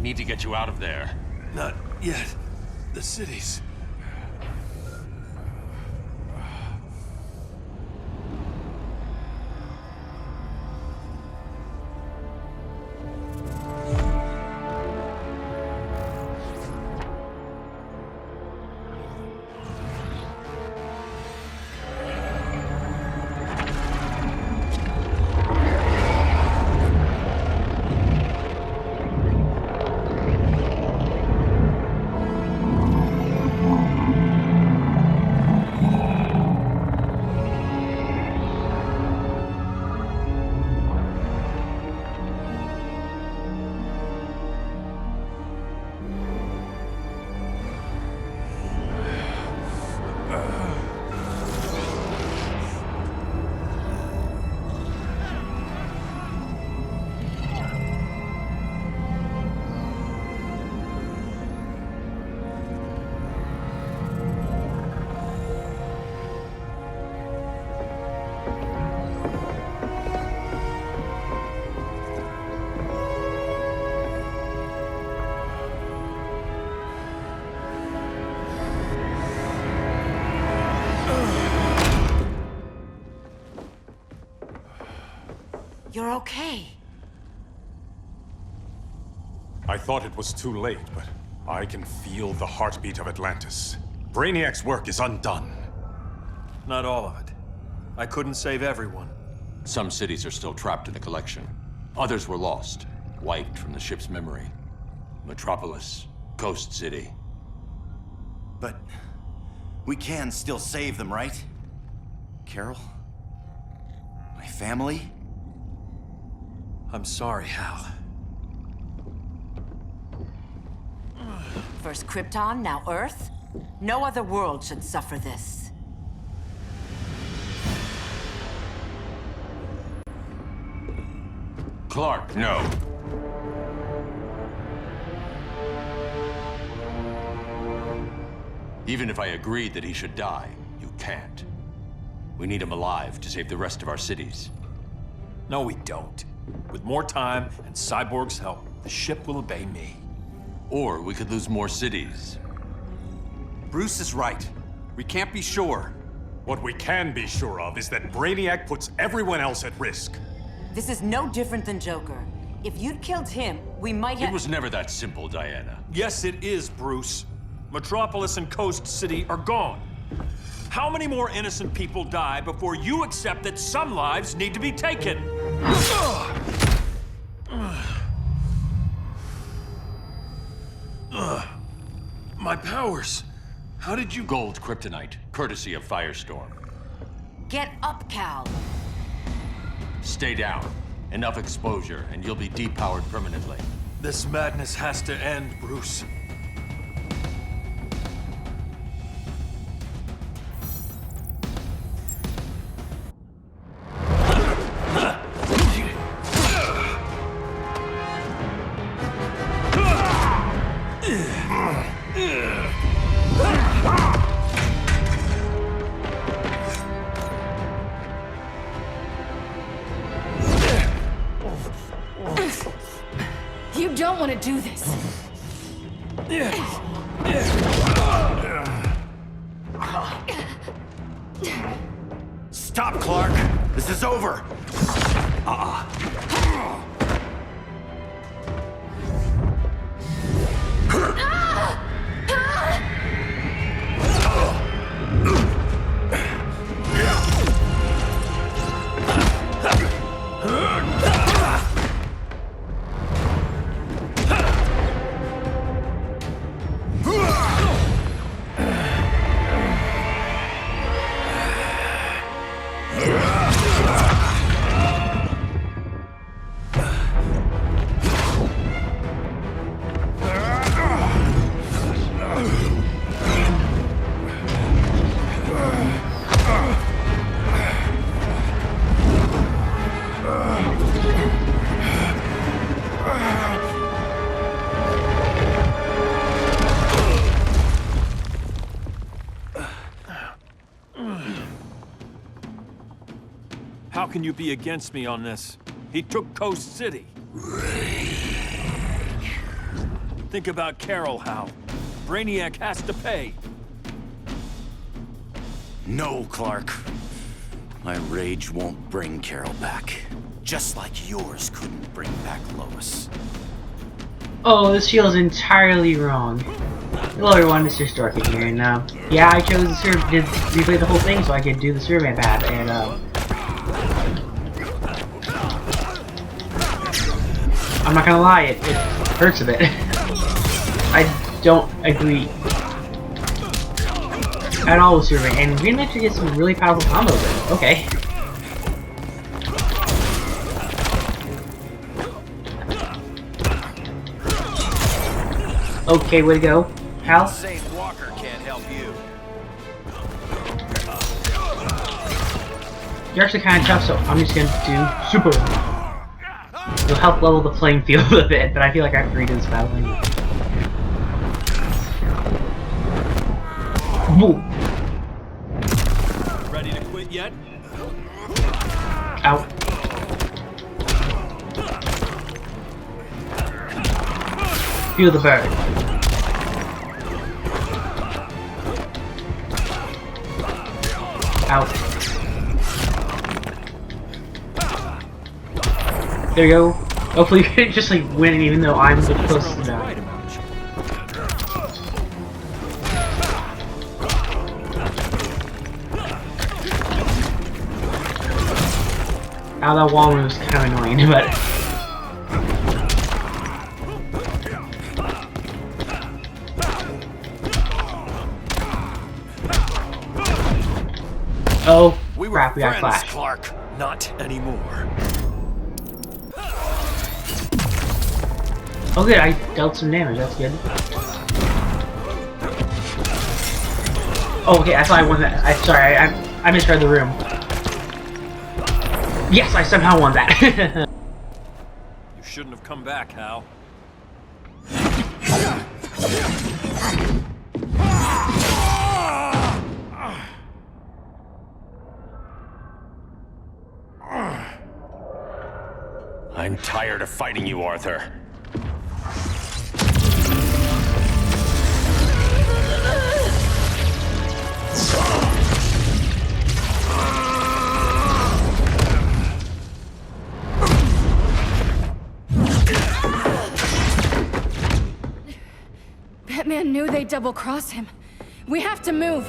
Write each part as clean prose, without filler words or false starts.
need to get you out of there. Not yet. The cities. You're okay. I thought it was too late, but I can feel the heartbeat of Atlantis. Brainiac's work is undone. Not all of it. I couldn't save everyone. Some cities are still trapped in the collection. Others were lost, wiped from the ship's memory. Metropolis, Coast City. But we can still save them, right? Carol? My family? I'm sorry, Hal. First Krypton, now Earth? No other world should suffer this. Clark, no. Even if I agreed that he should die, you can't. We need him alive to save the rest of our cities. No, we don't. With more time and Cyborg's help, the ship will obey me. Or we could lose more cities. Bruce is right. We can't be sure. What we can be sure of is that Brainiac puts everyone else at risk. This is no different than Joker. If you'd killed him, we might have— It was never that simple, Diana. Yes, it is, Bruce. Metropolis and Coast City are gone. How many more innocent people die before you accept that some lives need to be taken? My powers. How did you— Gold kryptonite, courtesy of Firestorm. Get up, Cal. Stay down. Enough exposure, and you'll be depowered permanently. This madness has to end, Bruce. You don't want to do this. Stop, Clark! This is over! How can you be against me on this? He took Coast City. Think about Carol, Hal. Brainiac has to pay. No, Clark. My rage won't bring Carol back. Just like yours couldn't bring back Lois. Oh, this feels entirely wrong. Hello everyone, Mr. Storky here, and yeah, I chose to replay the whole thing so I could do the survey pad, and I'm not gonna lie, it hurts a bit. I don't agree at all with survey, and we managed to get some really powerful combos in. Okay. Okay, way to go, Hal. Saint Walker can't help you. You're actually kind of tough, so I'm just gonna do super. It'll help level the playing field a bit, but I feel like I have to redo this battle anyway. Whoa. Ready to quit yet? Ow. Feel the bird. Ow. There you go. Hopefully you can just like win even though I'm the closest to die. Ow, that wall move is kind of annoying, but oh crap, we got friends, Flash. Clark. Not anymore. Oh good, I dealt some damage, that's good. Oh okay, I thought I won that. Sorry, I misread the room. Yes, I somehow won that. You shouldn't have come back, Hal. I'm tired of fighting you, Arthur. Batman knew they'd double-cross him. We have to move.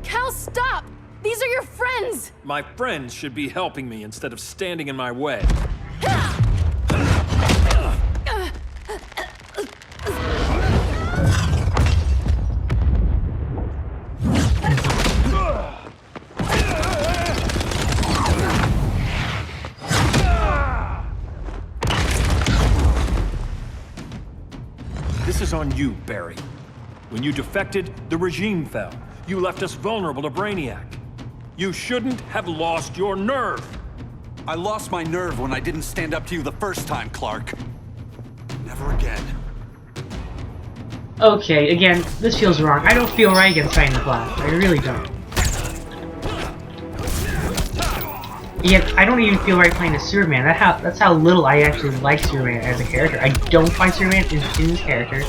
Cal, stop! These are your friends! My friends should be helping me instead of standing in my way. This is on you, Barry. When you defected, the regime fell. You left us vulnerable to Brainiac. You shouldn't have lost your nerve. I lost my nerve when I didn't stand up to you the first time, Clark. Never again. Okay, again, this feels wrong. I don't feel right against fighting the Flash. I really don't. Yet, I don't even feel right playing as Superman. That's how little I actually like Superman as a character. I don't find Superman interesting as a character.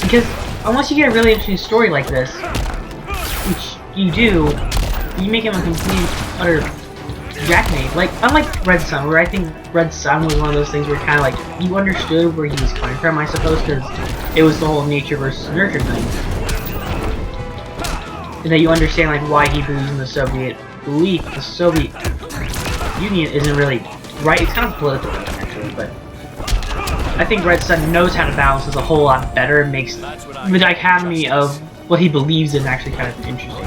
Because, unless you get a really interesting story like this, which you do, you make him a complete, utter jackanapes. Like, unlike Red Sun, where I think Red Sun was one of those things where kind of like, you understood where he was coming from, I suppose, because it was the whole nature versus nurture thing. And that you understand, like, why he believes in the Soviet belief. The Soviet Union isn't really right. It's kind of political, actually, but I think Red Sun knows how to balance this a whole lot better and makes the dichotomy of what he believes in actually kind of interesting.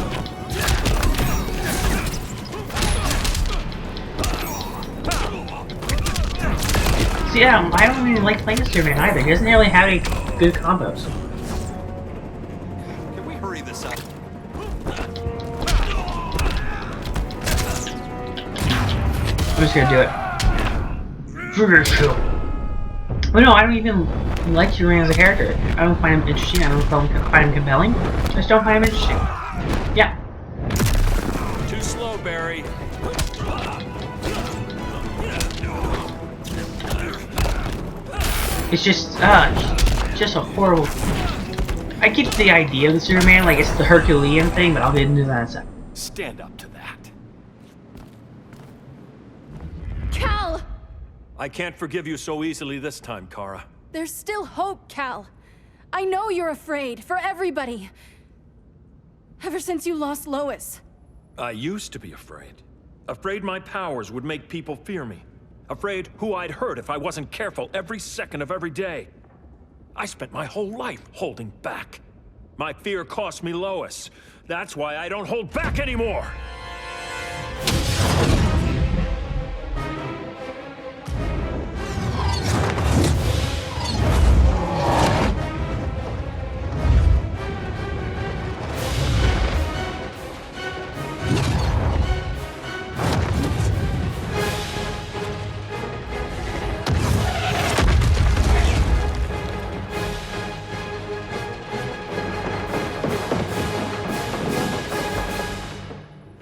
So yeah, I don't really like playing this Superman either. He doesn't really have any good combos. Can we hurry this up? I'm just gonna do it. Finish him. But no, I don't even like Superman as a character. I don't find him interesting. I don't find him compelling. I just don't find him interesting. Yeah. Too slow, Barry. It's just a horrible. I get the idea of the Superman, like it's the Herculean thing, but I'll get into that in a second. Stand up to that. Cal! I can't forgive you so easily this time, Kara. There's still hope, Cal. I know you're afraid, for everybody. Ever since you lost Lois. I used to be afraid. Afraid my powers would make people fear me. Afraid who I'd hurt if I wasn't careful every second of every day. I spent my whole life holding back. My fear cost me Lois. That's why I don't hold back anymore!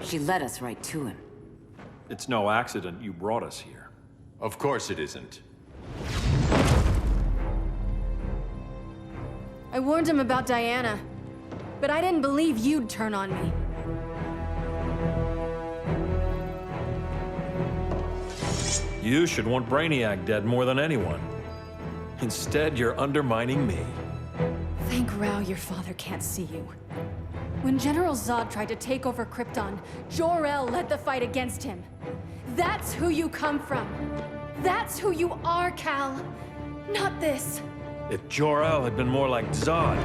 She led us right to him. It's no accident you brought us here. Of course it isn't. I warned him about Diana, but I didn't believe you'd turn on me. You should want Brainiac dead more than anyone. Instead, you're undermining me. Thank Rao your father can't see you. When General Zod tried to take over Krypton, Jor-El led the fight against him. That's who you come from. That's who you are, Cal. Not this. If Jor-El had been more like Zod,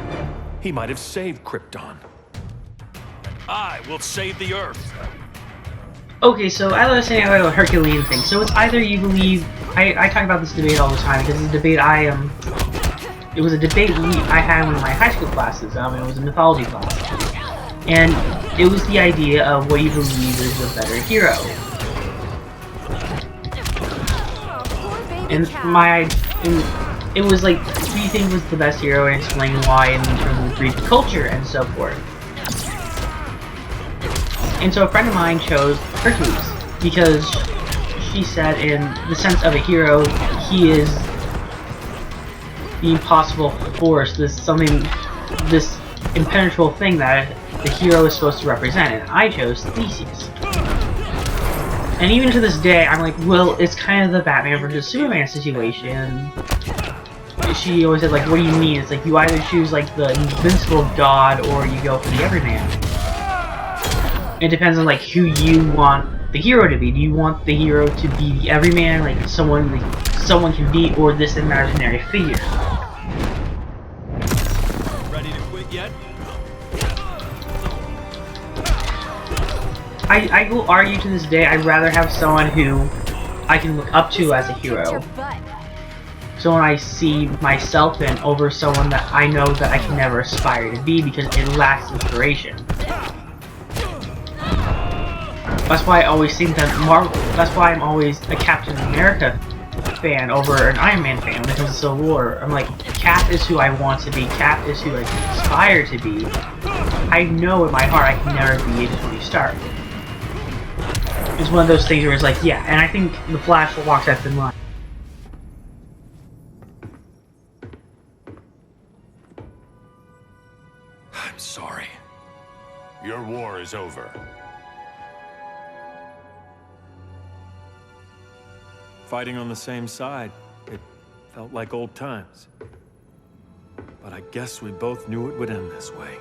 he might have saved Krypton. I will save the Earth. Okay, so as I was saying about the Herculean thing, so it's either you believe... I talk about this debate all the time, because it's a debate it was a debate I had in one of my high school classes. It was a mythology class. And it was the idea of what you believe is a better hero. And it was like, who do you think was the best hero, and explain why in terms of Greek culture and so forth. And so a friend of mine chose Hercules, because she said in the sense of a hero, he is the impossible force, this impenetrable thing that the hero is supposed to represent, and I chose Theseus. And even to this day, I'm like, well, it's kind of the Batman versus Superman situation. She always said, like, what do you mean? It's like, you either choose, like, the invincible god, or you go for the everyman. It depends on, like, who you want the hero to be. Do you want the hero to be the everyman, like, someone can beat, or this imaginary figure? Ready to quit yet? I will argue to this day, I'd rather have someone who I can look up to as a hero. Someone I see myself in over someone that I know that I can never aspire to be because it lacks inspiration. That's why I always think that that's why I'm always a Captain America fan over an Iron Man fan when it comes to Civil War. I'm like, Cap is who I want to be, Cap is who I aspire to be. I know in my heart I can never be a Tony Stark. It's one of those things where it's like, yeah, and I think the Flash walks that thin line. I'm sorry. Your war is over. Fighting on the same side, it felt like old times. But I guess we both knew it would end this way.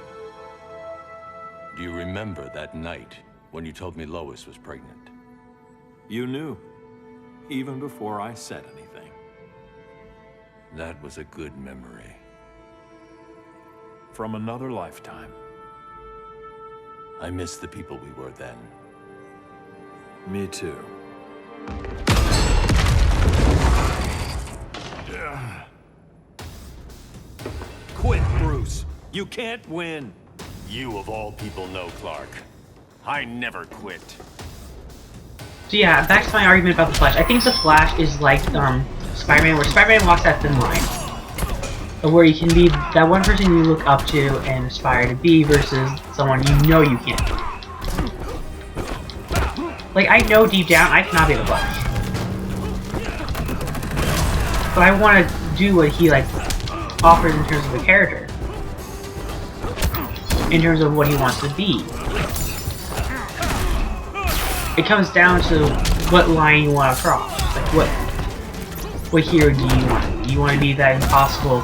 Do you remember that night when you told me Lois was pregnant? You knew, even before I said anything. That was a good memory. From another lifetime. I miss the people we were then. Me too. Quit, Bruce. You can't win. You of all people know, Clark. I never quit. So yeah, back to my argument about the Flash. I think the Flash is like Spider-Man, where Spider-Man walks that thin line. Where you can be that one person you look up to and aspire to be versus someone you know you can't be. Like, I know deep down I cannot be the Flash. But I want to do what he, like, offers in terms of the character. In terms of what he wants to be. It comes down to what line you want to cross. Like, what hero do you want to be? Do you want to be that impossible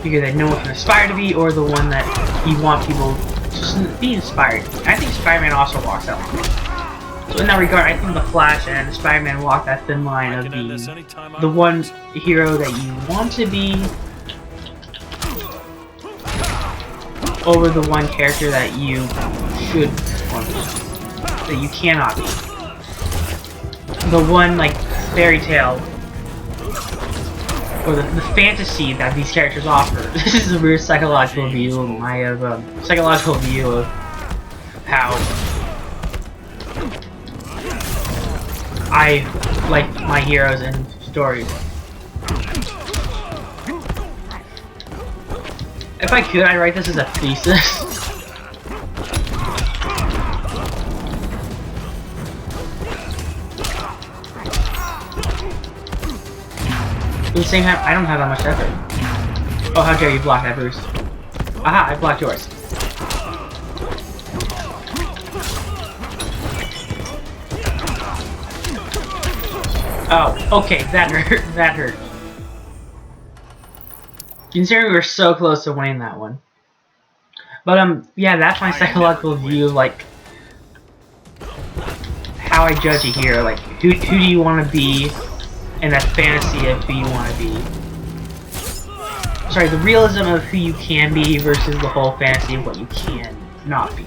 figure that no one can aspire to be, or the one that you want people to just be inspired? I think Spider-Man also walks that line. So in that regard, I think the Flash and Spider-Man walk that thin line of being the one hero that you want to be over the one character that you should want to be, that you cannot be. The one, like, fairy tale, or the fantasy that these characters offer. This is a weird psychological view. I have a psychological view of how I like my heroes and stories. If I could, I'd write this as a thesis. At the same time, I don't have that much effort. Oh, how dare you block that, Bruce. Aha, I blocked yours. Oh, okay, that hurt. That hurt. Considering we were so close to winning that one. But, yeah, that's my psychological view of, like, how I judge a hero. Like, who do you want to be, and that fantasy of who you want to be. Sorry, the realism of who you can be versus the whole fantasy of what you can not be.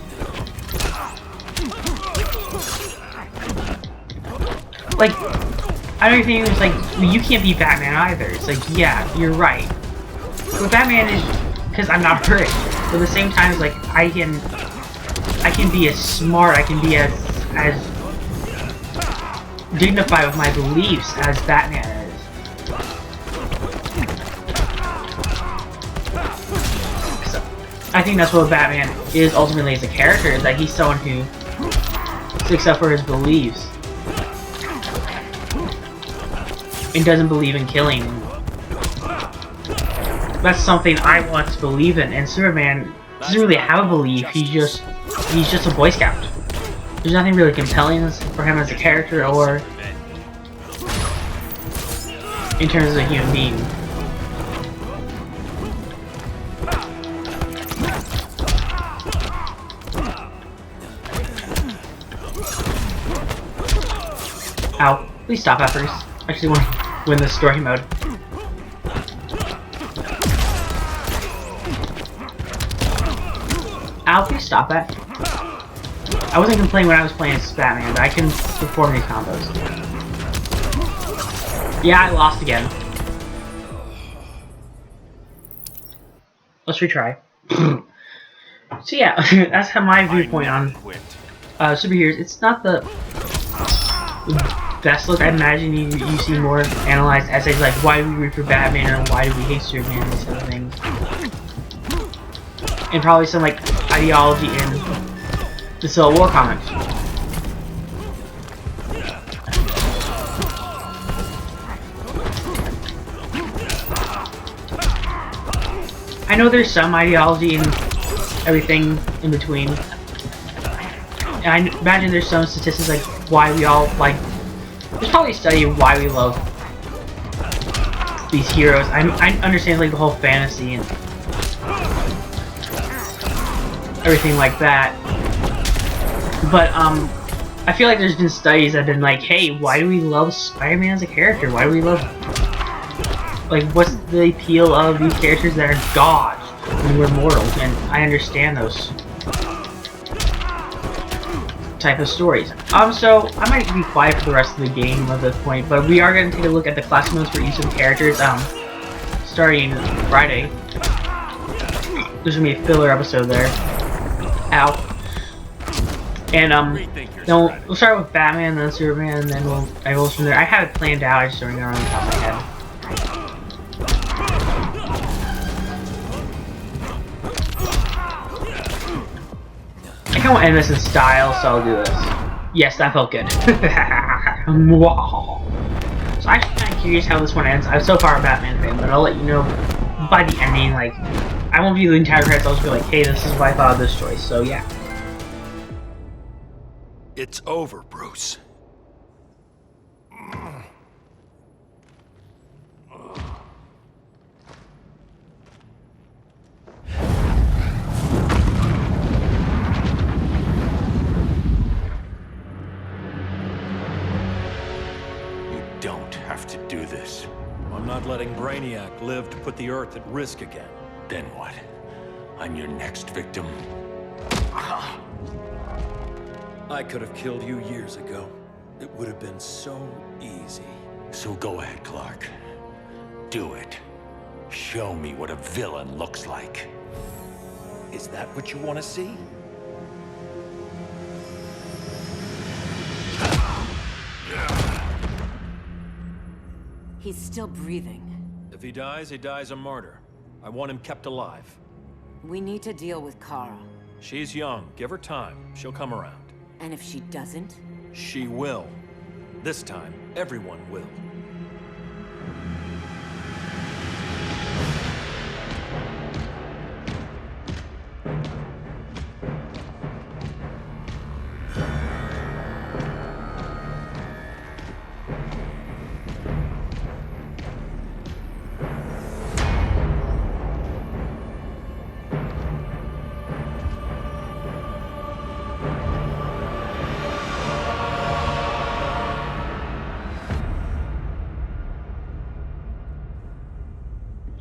Like, I don't think it's like, well, you can't be Batman either. It's like, yeah, you're right. But Batman is, because I'm not rich. But at the same time, it's like, I can be as smart, I can be as dignified with my beliefs as Batman is. So, I think that's what Batman is ultimately as a character, is that he's someone who sticks up for his beliefs. And doesn't believe in killing. That's something I want to believe in, and Superman doesn't really have a belief, he's just a Boy Scout. There's nothing really compelling for him as a character or in terms of a human being. Ow. Please stop that first. I actually want to win this story mode. Ow, please stop that. I wasn't complaining when I was playing as Batman, but I can perform these combos. Yeah, I lost again. Let's retry. So yeah, that's how my viewpoint on superheroes. It's not the best look. I imagine you see more analyzed essays like why do we root for Batman or why do we hate Superman and these sort of things. And probably some like ideology in the Civil War comics. I know there's some ideology in everything in between. And I imagine there's some statistics like why we all like. There's probably a study of why we love these heroes. I understand like the whole fantasy and everything like that. But I feel like there's been studies that have been like, hey, why do we love Spider-Man as a character? Why do we love, like, what's the appeal of these characters that are gods when we're mortals? And I understand those type of stories. So I might be quiet for the rest of the game at this point, but we are going to take a look at the classic modes for each of the characters. Starting Friday. There's gonna be a filler episode there. Ow. And Rethink your no, strategy. we'll start with Batman, then Superman, and then I go from there. I have it planned out. I just don't know on the top of my head. I kind of want to end this in style, so I'll do this. Yes, that felt good. Wow. So I'm kind of curious how this one ends. I'm so far a Batman fan, but I'll let you know by the ending. Like, I won't view the entire credits. I'll just be like, hey, this is what I thought of this choice. So yeah. It's over, Bruce. You don't have to do this. I'm not letting Brainiac live to put the Earth at risk again. Then what? I'm your next victim. I could have killed you years ago. It would have been so easy. So go ahead, Clark. Do it. Show me what a villain looks like. Is that what you want to see? He's still breathing. If he dies a martyr. I want him kept alive. We need to deal with Kara. She's young. Give her time. She'll come around. And if she doesn't? She will. This time, everyone will.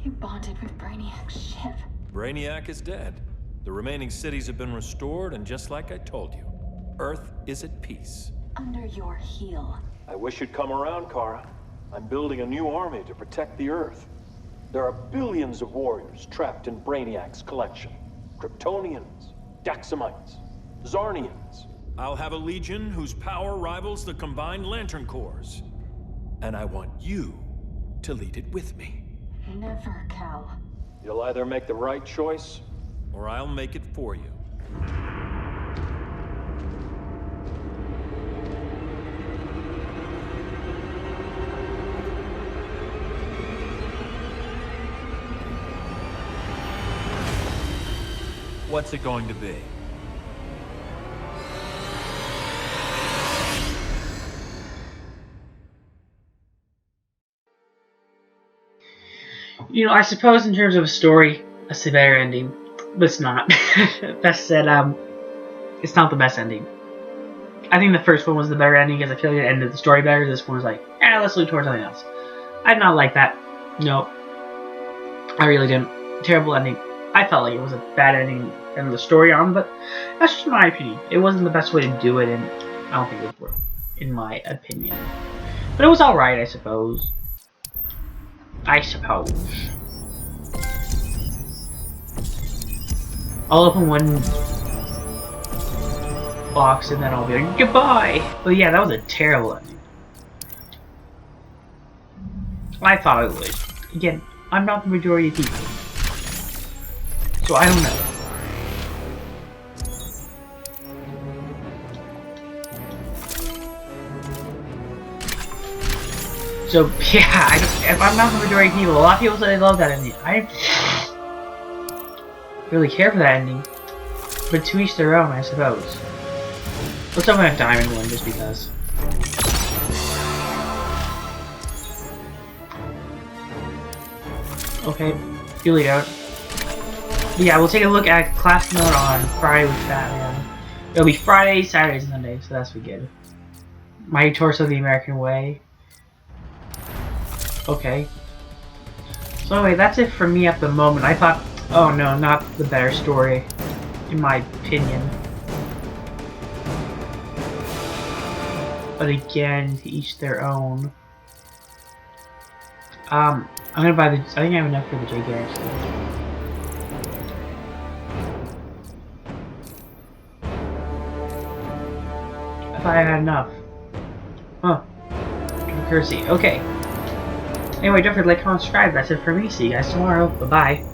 You bonded with Brainiac's ship. Brainiac is dead. The remaining cities have been restored, and just like I told you, Earth is at peace. Under your heel. I wish you'd come around, Kara. I'm building a new army to protect the Earth. There are billions of warriors trapped in Brainiac's collection. Kryptonians, Daxamites, Zarnians. I'll have a legion whose power rivals the combined Lantern Corps. And I want you to lead it with me. Never, Cal. You'll either make the right choice, or I'll make it for you. What's it going to be? You know, I suppose in terms of a story, it's a better ending, but it's not. That said, it's not the best ending. I think the first one was the better ending because I feel like it ended the story better. This one was like, let's look towards something else. I did not like that. No, I really didn't. Terrible ending. I felt like it was a bad ending and the story on, but that's just my opinion. It wasn't the best way to do it, and I don't think it worked, in my opinion. But it was alright, I suppose. I'll open one box and then I'll be like, goodbye! But yeah, that was a terrible ending. I thought it would. Again, I'm not the majority of people. So I don't know. So yeah, if I'm not the majority of people, a lot of people say they love that ending. I really care for that ending, but to each their own, I suppose. Let's open a diamond one just because. Okay, feel it out. But yeah, we'll take a look at class mode on Friday with Batman. It'll be Friday, Saturday, Sunday, so that's good. Mighty Torso the American Way. Okay. So anyway, that's it for me at the moment. I thought, oh no, not the better story, in my opinion. But again, to each their own. I'm gonna buy the. I think I have enough for the J actually. I thought I had enough. Huh. Cursey. Okay. Anyway, don't forget to like, comment, subscribe. That's it for me. See you guys tomorrow. Bye-bye.